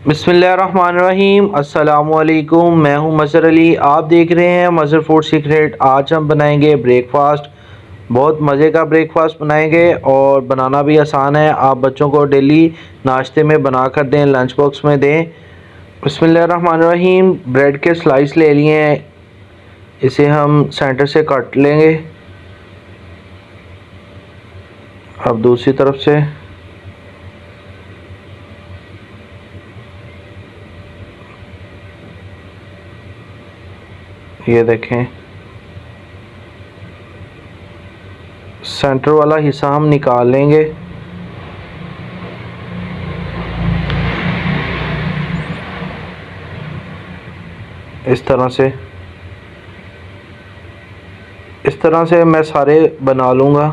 बिस्मिल्लाहिर्रहमानिर्रहीम। अस्सलामुअलैकुम। मैं हूं मज़हर अली, आप देख रहे हैं मज़हर फूड सीक्रेट। आज हम बनाएंगे ब्रेकफास्ट। बहुत मज़े का ब्रेकफास्ट बनाएंगे और बनाना भी आसान है। आप बच्चों को डेली नाश्ते में बना कर दें, लंच बॉक्स में दें। बिस्मिल्लाहिर्रहमानिर्रहीम। ब्रेड के स्लाइस ले लिए हैं, इसे हम सेंटर से काट लेंगे। अब दूसरी तरफ से ये देखें, सेंटर वाला हिस्सा हम निकाल लेंगे। इस तरह से मैं सारे बना लूँगा।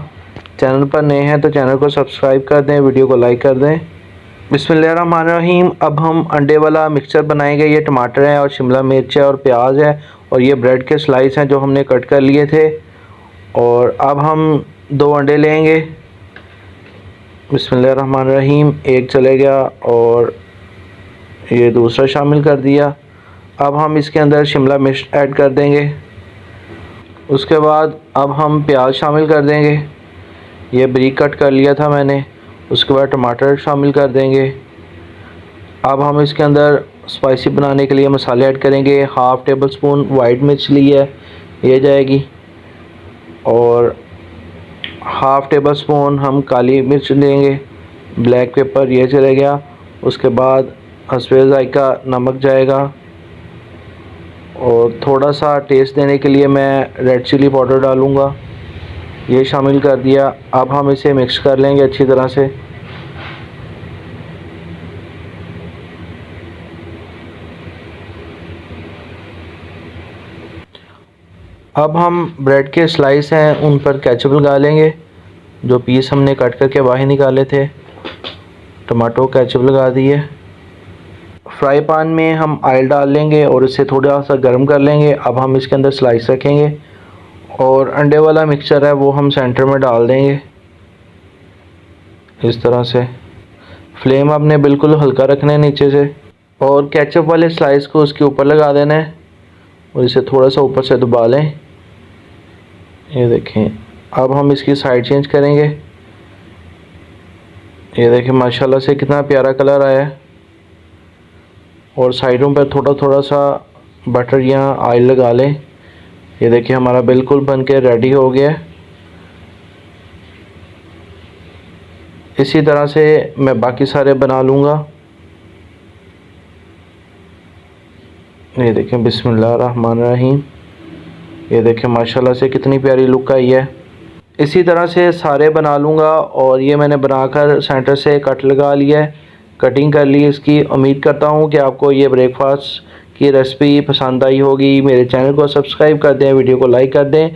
चैनल पर नए हैं तो चैनल को सब्सक्राइब कर दें, वीडियो को लाइक कर दें। बिस्मिल्लाहिर्रहमानिर्रहीम। अब हम अंडे वाला मिक्सचर बनाएंगे। ये टमाटर है और शिमला मिर्च है और प्याज है और ये ब्रेड के स्लाइस हैं जो हमने कट कर लिए थे। और अब हम 2 अंडे लेंगे। बिस्मिल्लाहिर्रहमानिर्रहीम। एक चले गया और ये दूसरा शामिल कर दिया। अब हम इसके अंदर शिमला मिर्च ऐड कर देंगे। उसके बाद अब हम प्याज शामिल कर देंगे, ये बारीक कट कर लिया था मैंने। उसके बाद टमाटर शामिल कर देंगे। अब हम इसके अंदर स्पाइसी बनाने के लिए मसाले ऐड करेंगे। हाफ़ टेबल स्पून वाइट मिर्च ली है, ये जाएगी। और हाफ़ टेबल स्पून हम काली मिर्च लेंगे। ब्लैक पेपर ये चले गया। उसके बाद हस्बे ज़ायका नमक जाएगा और थोड़ा सा टेस्ट देने के लिए मैं रेड चिली पाउडर डालूँगा, ये शामिल कर दिया। अब हम इसे मिक्स कर लेंगे अच्छी तरह से। अब हम ब्रेड के स्लाइस हैं उन पर केचप लगा लेंगे, जो पीस हमने कट करके बाहर निकाले थे। टमाटो केचप लगा दिए। फ्राई पैन में हम ऑयल डाल लेंगे और इसे थोड़ा सा गर्म कर लेंगे। अब हम इसके अंदर स्लाइस रखेंगे और अंडे वाला मिक्सचर है वो हम सेंटर में डाल देंगे इस तरह से। फ्लेम आपने बिल्कुल हल्का रखना है नीचे से, और केचप वाले स्लाइस को उसके ऊपर लगा देना है और इसे थोड़ा सा ऊपर से दबा लें। ये देखें, अब हम इसकी साइड चेंज करेंगे। ये देखें माशाल्लाह से कितना प्यारा कलर आया है। और साइडों पर थोड़ा थोड़ा सा बटर या ऑयल लगा लें। ये देखिए हमारा बिल्कुल बन के रेडी हो गया है। इसी तरह से मैं बाकी सारे बना लूँगा। ये देखें, बिस्मिल्लाहिर्रहमानिर्रहीम। ये देखें माशाल्लाह से कितनी प्यारी लुक आई है। इसी तरह से सारे बना लूँगा। और ये मैंने बनाकर सेंटर से कट लगा लिया है, कटिंग कर ली इसकी। उम्मीद करता हूँ कि आपको ये ब्रेकफास्ट की रेसिपी पसंद आई होगी। मेरे चैनल को सब्सक्राइब कर दें, वीडियो को लाइक कर दें।